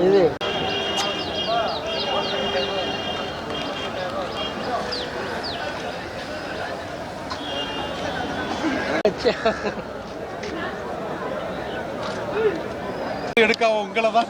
இது எடுக்க உங்களை தான்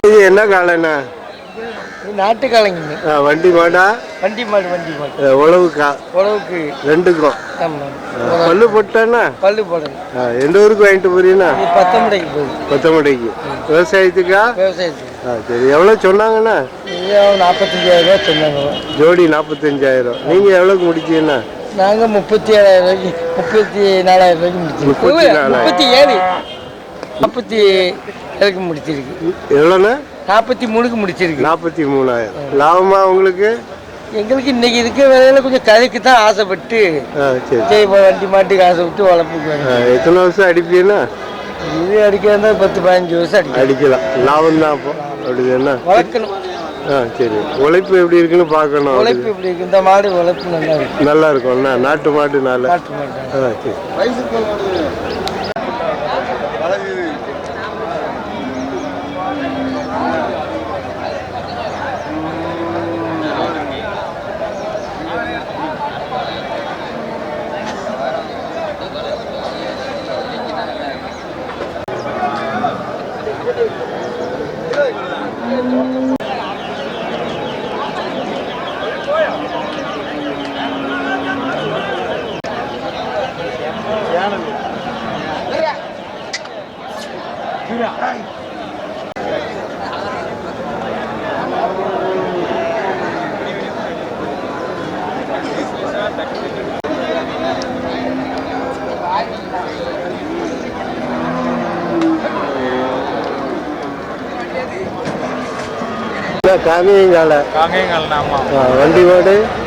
இது என்ன காலைண்ணா? நாட்டு காலைங்க. வண்டி மாடா? வண்டி மாடு. உழவுக்கா? உழவுக்கு ரெண்டுக்கும். பல்லு போட்டானா? பல்லு போடுங்க. எந்த ஊருக்கு வாங்கிட்டு போறீங்கன்னா? பத்தமடைக்கு போகுது. பத்தமடைக்கு விவசாயத்துக்கா? விவசாயத்துக்கு. சரி, எவ்வளோ சொன்னாங்கண்ணா? 45,000 சொன்னாங்க. ஜோடி 45,000. நீங்க எவ்வளோக்கு முடிச்சீங்கண்ணா? நாங்க 37,000 34,000 முடிச்சிருக்கோம். 47 முடிச்சிருக்கு. எவ்வளோண்ணா? 43க்கு முடிச்சிருக்கு. 43,000 லாபமா உங்களுக்கு? எங்களுக்கு இன்னைக்கு இருக்க வேலையில கொஞ்சம் கதைக்கு தான் ஆசைப்பட்டு சரி வண்டி மாட்டுக்கு ஆசைப்பட்டு வளர்ப்புக்கு. எத்தனை வருஷம் அடிப்பீங்கன்னா? இது அடிக்கிறதா 10-15 வருஷம் அடிக்கலாம். லாபம் தான். அப்போ அப்படி என்ன வளர்க்கணும். சரி, உழைப்பு எப்படி இருக்குன்னு பார்க்கணும். உழைப்பு எப்படி இருக்கு? இந்த மாடு உழைப்பு நல்லா இருக்கு. நல்லா இருக்கும்ண்ணா. நாட்டு மாடு. நாட்டு மாடு. சரி.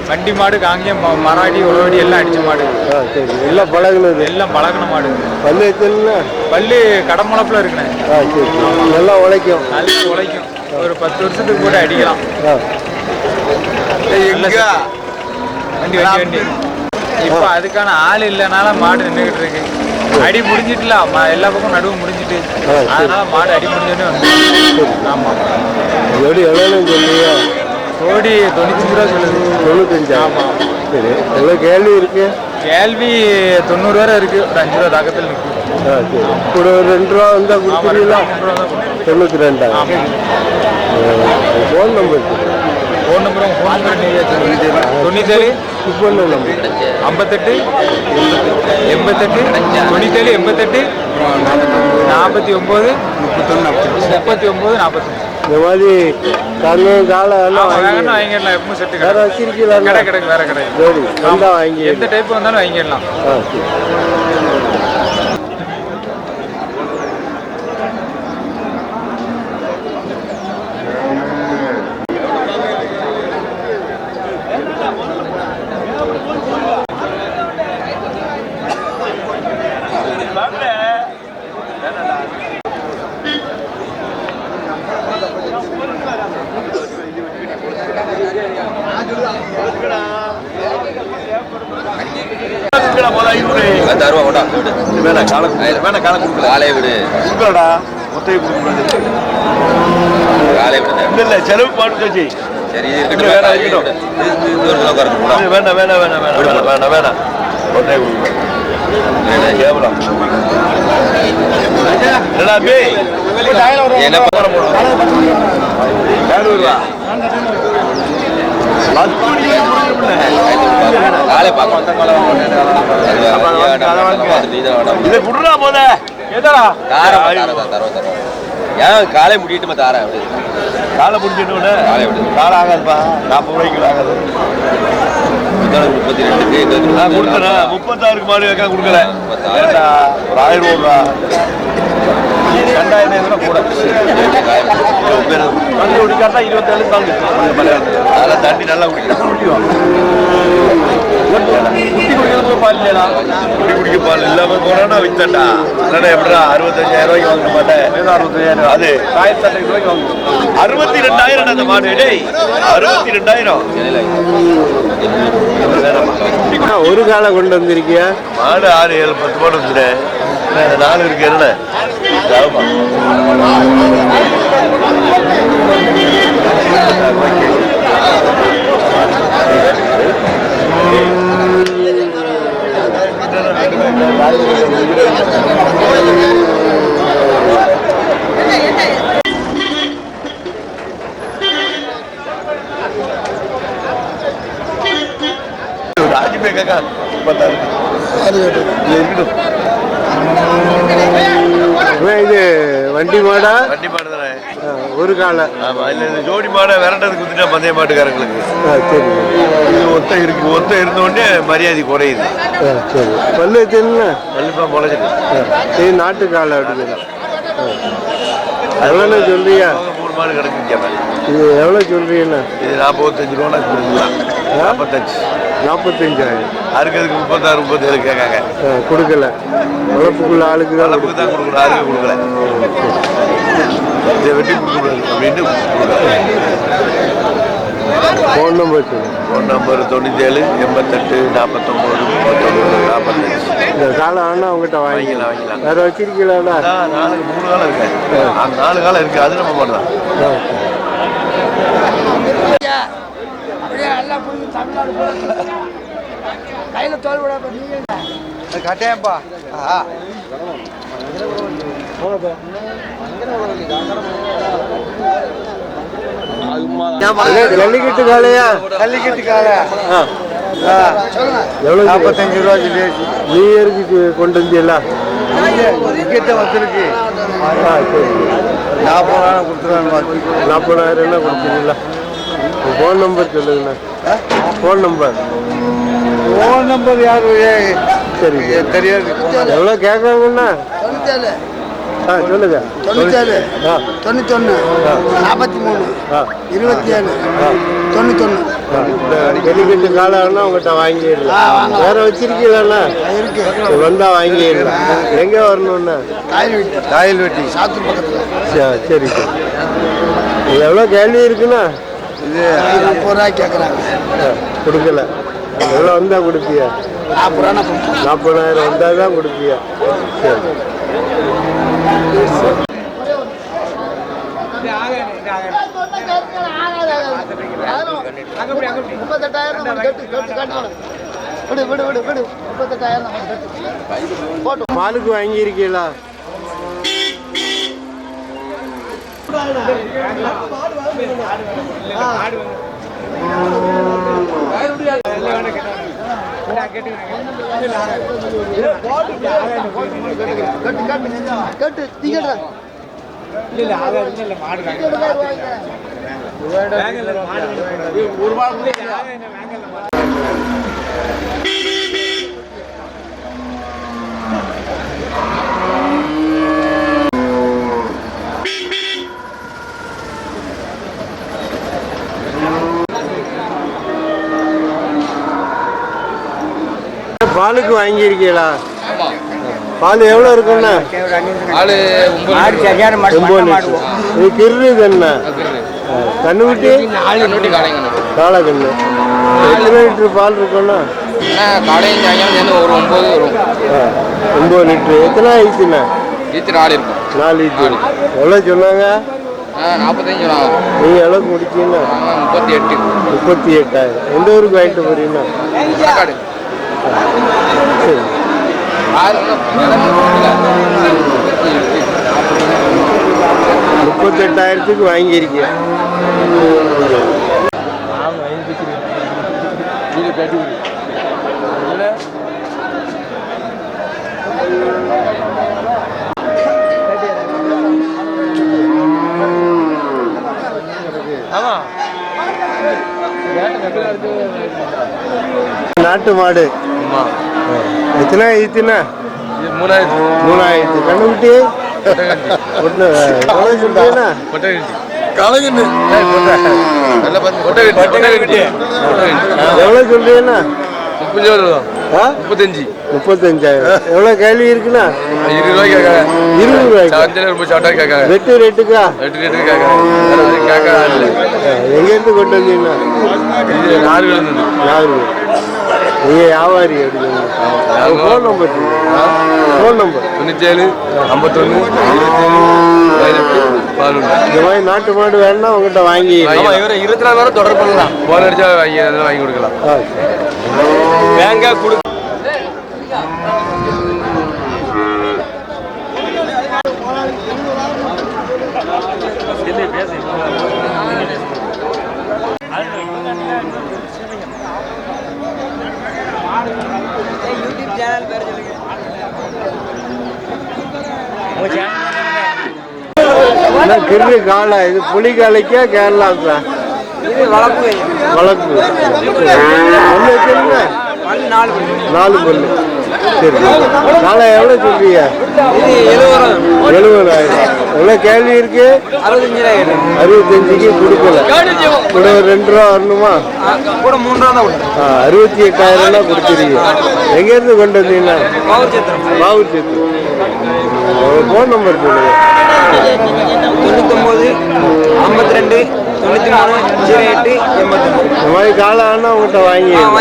வண்டி மாடு காங்கேயம் மராடி உழவடி எல்லாம் அடிச்ச மாடு. சரி, எல்லாம் பழகுனது. எல்லாம் பழகின மாடு. பல்லு எத்தனை? பல்லு கடமுளப்புல இருக்குண்ணே. சரி, நல்லா உழைக்கும். நல்லா உழைக்கும். ஒரு 10 வருஷத்துக்கு கூட அடிக்கலாம். வண்டி இப்ப அதுக்கான ஆள் இல்லைனால மாடு நின்றுகிட்டு இருக்கு. அடி முடிஞ்சிட்டுல எல்லா பக்கம் நடுவு முடிஞ்சிட்டு, அதனால மாடு அடி முடிஞ்சோடனே வந்து. ஆமா. ஜோடி எவ்வளோன்னு சொல்லுங்க? ஜோடி 95 ரூபா சொல்லுது. 95. ஆமா. சரி, எவ்வளோ கேள்வி இருக்கு? கேள்வி 90 வரை இருக்கு. ஒரு 5 ரூபா தாக்கத்தில் இருக்கு. சரி, இப்போ ஒரு 2 ரூபா வந்தால் கொடுத்துருவீங்களா? 92. Phone number? Phone number 97 phone number 58 88 97 88 49 39 40. இந்த மாதிரி காலை எல்லாம் வாங்கிடலாம். எப்பவும் செட்டு வேற வச்சிருக்கீங்களா? கிடையாது, வேற கிடையாது. சரி, வாங்கி எந்த டைப் வந்தாலும் வாங்கிடலாம். செலவு பாட்டு காலை முடிட்டு தார காலை முடிஞ்சிட்டு காலை ஆகாதுப்பா. 40 ரூபாய்க்கு ஆகாது. 32 கொடுத்தேன். 36 மாடு வைக்க கொடுக்கல. ஒரு 1000 ரூபா 2000 கூட தண்ணி குடிக்காட்டா 27 தாங்க. நல்லா தண்ணி நல்லா குடிக்கலாம். குடி குடிக்க பால் இல்லாம போனா வித்தண்டா இல்லைன்னா எப்படா 65,000 வாங்க மாட்டேன். அது 62,000 அந்த மாடு. டேய் 62,000 ஒரு காலை கொண்டு வந்திருக்கியா? மாடு 6, 7, 10 மாடு வந்துட்டேன். 4 இருக்கு. என்ன இது வண்டி மாடா? வண்டி மாடு தானே. ஒரு காலை. ஆமா, இல்ல இந்த ஜோடி மாடை விரண்டது குத்துட்டா பந்தய மாட்டுக்காரங்களுக்கு. சரி. இது ஒத்த இருக்கு. ஒத்த இருந்த உடனே மரியாதை குறையுது. சரி. பல்லு எத்தனை? பல்லுப்பா முளைச்சிட்டு. இது நாட்டு காலை அப்படின்னு எவ்வளோ சொல்றியா? 3 மாடு கிடக்கு. இது எவ்வளோ சொல்றீங்கண்ணா? இது 45 ரூபா கொடுக்கலாம். 45,000. அறுக்கிறதுக்கு 36, 37 கேட்காங்க. கொடுக்கல. வளர்ப்புக்குள்ள ஆளுக்கு தான் வளர்ப்புக்கு தான் கொடுக்கணும். அறுக்க கொடுக்கல. இதை வெட்டி கொடுக்கக்கூடாது அப்படின்ட்டு ஃபோன் நம்பர் சொல்லு. Phone number 97 88 49 39 45. இந்த காலம் ஆனால் அவங்ககிட்ட வாங்கிக்கலாம். வேற வச்சிருக்கீங்களா? 3 காலம் இருக்கு. 4 காலம் இருக்கு. அது நம்ம பண்ணலாம். கையில தோல் விடாம கட்டேன்ப்பா. ஜல்லிக்கட்டு காலையா? ஜல்லிக்கட்டு காலை எவ்வளோ? 45 ரூபா. நியூ இயருக்கு கொண்டு வந்தீங்களா? டிக்கெட்டை வந்திருக்கு. சரி. 40,000 கொடுத்துருவாங்க. 40,000 கொடுத்தீங்களா? ஃபோன் நம்பர் சொல்லுங்கண்ணா. ஃபோன் நம்பர் யாரு? சரி தெரியாது. எவ்வளோ கேட்காங்கண்ணா? சொல்லுங்க. 97 91 43 27 91. ஜல்லிக்கட்டு காலம்னா உங்கள்கிட்ட வாங்கிடலாம். வேற வச்சிருக்கீங்களா? இருக்கு. வந்தா வாங்கிடலாம். எங்கே வரணும்னா? காயல் வெட்டி சாத்தூர் பக்கத்தில். சரி. எவ்வளோ கேள்வி இருக்குண்ணா? இது 40 ரூபாய் கேட்குறாங்க. கொடுக்கல. எவ்வளோ வந்தால் கொடுப்பியா? 40,000 வந்தால் தான் கொடுப்பியா? சரி. பாலுக்கு வாங்கியிருக்கீங்களா? பாலுக்கு வாங்கியிருக்கீங்களா? பால் எவ்வளோ இருக்குண்ணா? இது கிரு கண்ணா? கண்ணுக்குட்டி காளை கண்ணு. எத்தனை லிட்டர் பால் இருக்குண்ணா? ஒரு 9 வரும். 9 லிட்டரு. எத்தனை ஆயிடுச்சுண்ணா? 4 லிட்டர். எவ்வளோ சொன்னாங்க? 45 சொன்னாங்க. நீங்கள் எவ்வளோக்கு முடிச்சீங்கன்னா? 38. 38,000. எந்த ஊருக்கு வாங்கிட்டு போறீங்கன்னா? சரி. 38,000 வாங்கியிருக்கேன். நாட்டு மாடு எத்தனை ஆயிடுச்சுண்ணா? 3,000. கண்ணுக்குட்டி எவ்வளோ சொல்றீங்கண்ணா? 35,000. எவ்வளோ கேள்வி இருக்குண்ணா? 20 ரூபாய் கேட்காங்க. 20 ரூபாய்க்கு ரொம்ப ஷார்ட்டாக கேட்காங்க. வெட்டு ரேட்டுக்கா? ரெட்டு ரேட்டுக்கு கேட்காங்க. கேட்காங்க. எங்கேருந்து கொண்டு வந்தீங்கன்னா? 4 பேர் இருந்தது. 4 பேர். நீங்கள் வியாபாரி எப்படி? ஃபோன் நம்பர் ஃபோன் நம்பர் 97 51 27 18 இந்த மாதிரி நாட்டு மாடு வேணும்னா உங்கள்கிட்ட வாங்கி 24 நேரம் தொடர்பு பண்ணலாம். போன் அடிச்சா வாங்கி கொடுக்கலாம். பேங்கா கொடு. கிரு காலை இது புலிகாலைக்கா கேரளாவுக்கா? வளர்ப்பு ஒன்று வச்சுருங்க. 4 பல்லு. சரி காலை எவ்வளோ சொல்றீங்க? 70,000. எவ்வளோ கேள்வி இருக்கு? 65க்கு கொடுக்கல. கூட ஒரு 2 ரூபா வரணுமா? 68,000 கொடுத்துருக்கீங்க. எங்கேருந்து கொண்டு வந்தீங்கன்னா? பாவூர் சேத்து. ஃபோன் நம்பர் சொல்லுங்க. 99 52 93 08 89. இந்த மாதிரி காலம் ஆனால் உங்கள்கிட்ட வாங்கிக்கலாம்.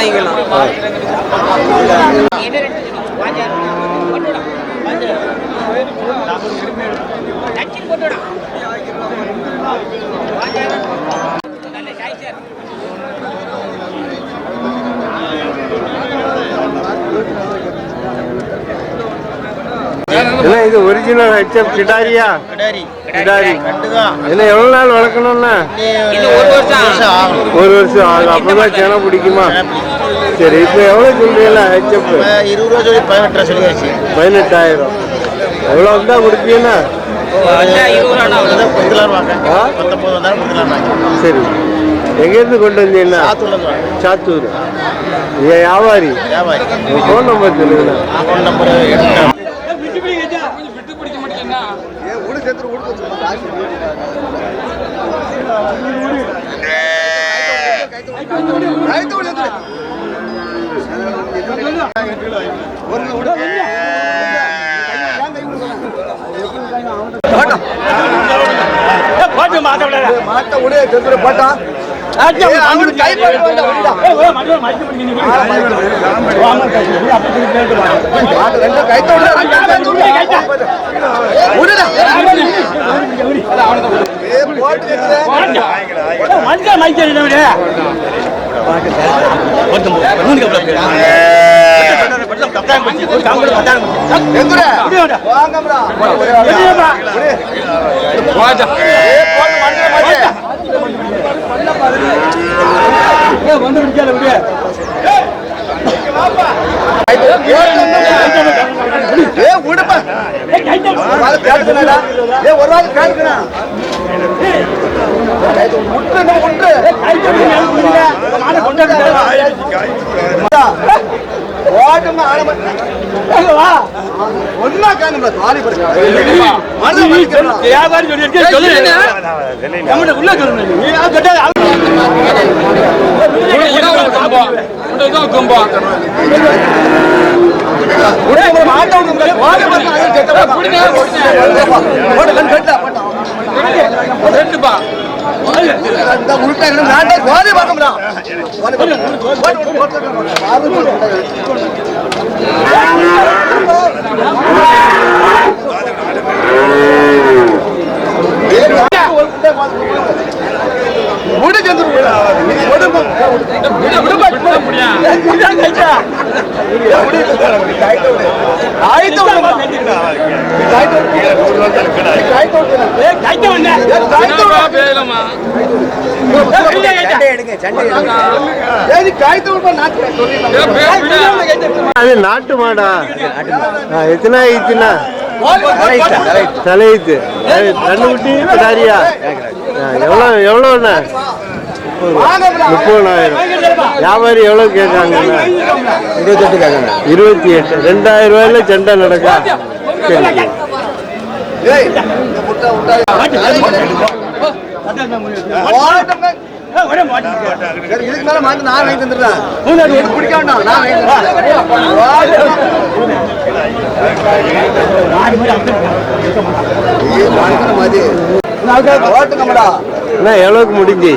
என்ன இது ஒரிஜினல் ஹெச்எஃப் கிடாரியா? கிடாரி என்ன எவ்வளோ நாள் வளர்க்கணும்னா? 1 வருஷம் ஆகும். அப்போதான் சென பிடிக்குமா? சரி இப்போ எவ்வளோ சொல்றீங்களா ஹெச்எஃப்? 20 ரூபா சொல்லி 18 சொல்லியாச்சு. 18,000. எவ்வளோ வந்தால் கொடுப்பீங்கன்னா? சரி எங்கேருந்து கொண்டு வந்தீங்கன்னா? சாத்தூர். வியாபாரி. ஃபோன் நம்பர் சொல்லுங்கண்ணா. ஃபோன் நம்பர் மாட்ட உடைய போட்டா நாட்டு மாடா? எத்தனை ஆயிடுச்சுன்னா? தலையீத்து கண்ணுக்குட்டி கிடாரியா? எவ்வளோண்ணா? 30,000. வியாபாரி எவ்வளோ கேட்காங்கண்ணா? 28 கேட்காங்க. 28. 2,000 ரூபாயில சண்டை நடக்கா? சரி இதுக்கு மேல மாட்டு நான் வாங்கி தந்துடுறேன். பிடிக்க வேண்டாம், நான் ஓட்டுங்கம்டா. என்ன எவ்வளோக்கு முடிஞ்சு?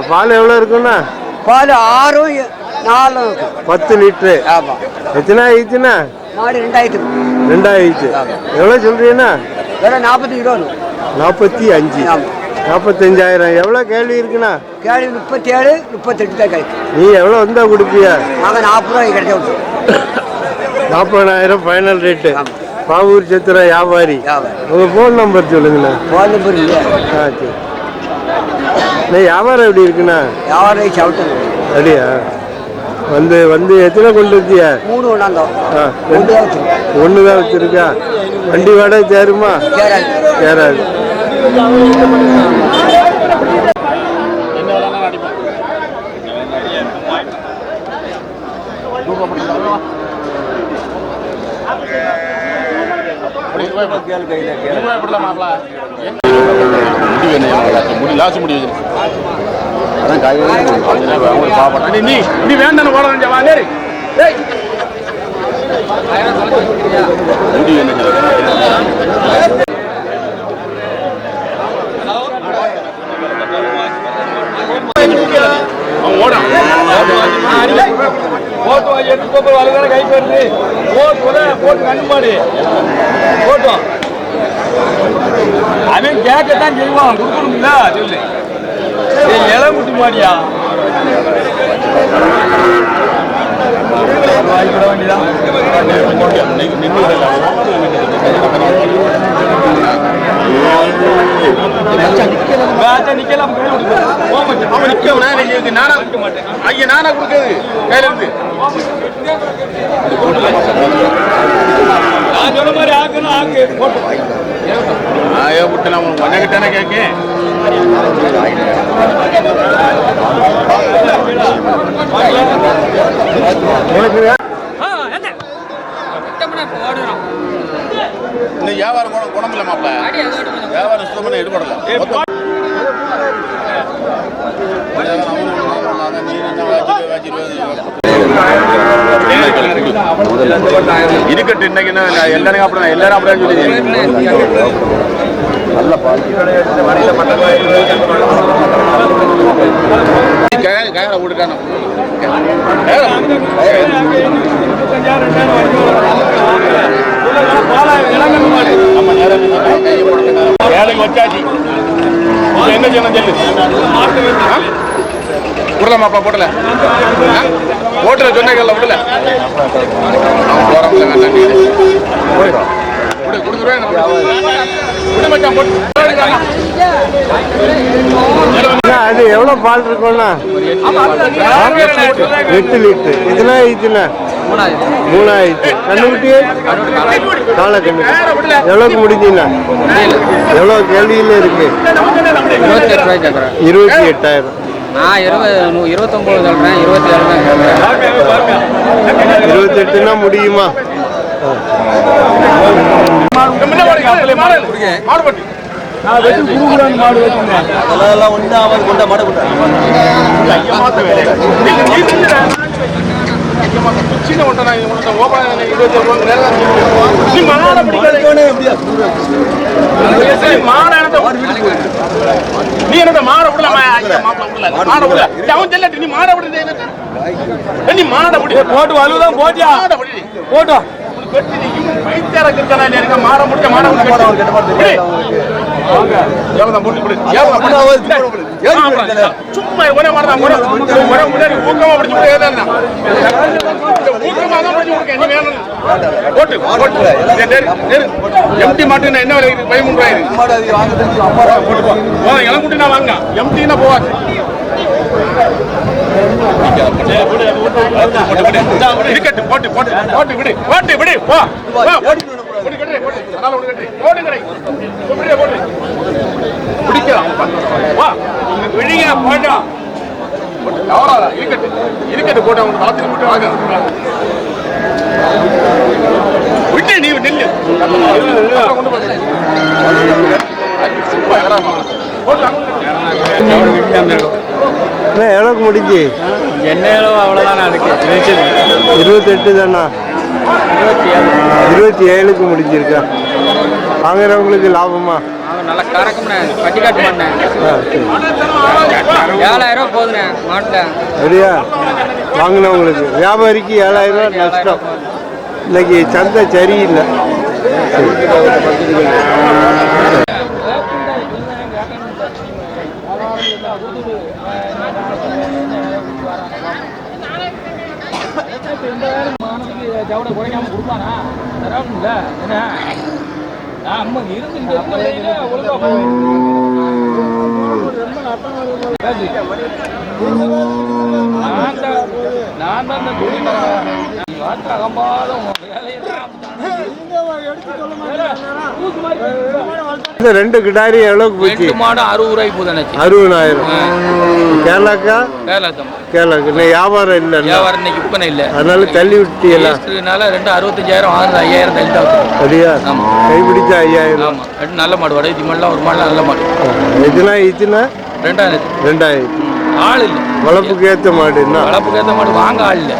பால் எவ்வளோ இருக்குண்ணா? பால் 6 4 10 லிட்டரு. ஆமா. எத்தனை ஆயிடுச்சுண்ணா? மாடு 2000. 2000. எவ்வளோ சொல்றீங்கண்ணா? 45. 45. 45,000. எவ்வளோ கேள்வி இருக்குண்ணா? கேள்வி 37 38 தான் கிடைக்கும். நீ எவ்வளோ வந்தா கொடுப்பியா? நாங்கள் 40 ரூபாய் கிடைச்சா விட்டு 40,000 ஃபைனல் ரேட்டு. பாவூர் சத்திர வியாபாரி. உங்கள் ஃபோன் நம்பர் சொல்லுங்கண்ணா. ஃபோன் நம்பர் இல்லை. ஆ சரி. வியாபாரம் எப்படி இருக்குண்ணா? வியாபாரம் சவுட்டு அப்படியா? வந்து வந்து எத்தனை கொண்டு வச்சியா? 3 கொண்டாந்தோம். ஒன்று தான் வச்சிருக்கா. வண்டி வாடகை சேருமா? சேராது. நீ வேண்டாம் அவன் கேட்கத்தான் செய்வான், கொடுக்கணும்ல சொல்லு. இலை முட்டி மாடியா வாங்கிட வேண்டியதான். நிக்கலாம் அவன் நிக்க நானா கொடுக்க மாட்டேன். ஐயா நானா கொடுக்குறது கையில இருந்து நான் சொன்ன மாதிரி ஆக்கணும். ஆக்கு விட்டு நான் உனக்கிட்டானே கேட்க வியாபாரம் குணம் இல்ல மாப்பிள்ள. வியாபாரம் சுத்தமான ஈடுபடல. இருக்கட்டும். இன்னைக்கு எல்லாரும் அப்படி எல்லாரும் அப்படியே சொல்லி நல்ல கயரை விட்டுட்டான வேலைக்கு வச்சாச்சு. என்ன செய்யணும் சொல்லு. விடல மாப்பா போடல ஓட்டுல சொன்னேங்கல்ல விடல போறோம்ல அது எவ்வளோ பால் இருக்கும்ண்ணா? 8 லிட்டரு. இதெல்லாம் ஆயிடுச்சுண்ணா 3000. கண்ணுக்குட்டி காலை கண்ணு எவ்வளோக்கு முடிஞ்சுண்ணா? எவ்வளோ கேள்வியில் இருக்கு? 28,000. 29 சொல்றேன். 28னா முடியுமா? நீ என்ன மாற விடலாமா? மாட விட அவன் செல்லட்டு நீ மாட விடுறது நீ மாட விடு போட்டு வலுதான் போட்டியா போட்டோம் மாற முடிச்ச மாட சும்மா ஒரே மாதிரி முன்னாடி ஊக்கமா படிச்சு எம்டி மாட்டு என்ன விலை 13,000 இளங்குட்டி நான் வாங்க எம்டினா போவாச்சு. இருக்கட்டும், போட்டு போட்டு போட்டு விடு, போட்டு விடு, போ போட்டு கட்டு, அதனால ஒண்ணு கட்டு, போடுங்கடே, அப்படியே போட்டு பிடிக்கலாம், வா விழிங்க போட்டோம், எவ்வளோ இருக்கட்டும் இருக்கட்டும், போட்டு அவங்க ராத்திரி போட்டு வாங்க விட்டு, நீ நெல்லு கொண்டு போட்டு எவ்வளோக்கு முடிஞ்சு? என்ன அளவு அவ்வளோதானே அதுக்கு 28 தானா? 27க்கு முடிஞ்சிருக்கா? வாங்குறவங்களுக்கு லாபமா? நல்லா கறக்கும்ண்ணே, பட்டி காட்டு மாட்டேன். 7000 போகுதுண்ணே மாட்டில். அப்படியா? வாங்கினவங்களுக்கு வியாபாரிக்கு 7000 நஷ்டம். இன்னைக்கு சந்தை சரியில்லை. இந்த 2 கிடாரி எவ்வளவுக்கு போச்சு? 2 மாடு 60 ரூபாய்க்கு போகுது. 60,000. கேரளாக்கா? கேரளாக்கு இன்னும் வியாபாரம் இல்லை. வியாபாரம் இன்னைக்கு விற்பனை இல்லை, அதனால தள்ளி விட்டீங்களா? 2 65,000 ஆகுது, 5,000 தள்ளி தான். அப்படியா? கைப்பிடிச்சா 5,000. ஆமாம், 2 நல்ல மாடு, வடை மாடுலாம் ஒரு மாடு நல்ல மாடு. இதுனா 2000. 2000. ஆள் இல்லை, வளர்ப்புக்கு ஏற்ற மாடு. என்ன வளர்ப்புக்கு ஏற்ற மாடு வாங்க ஆள் இல்லை.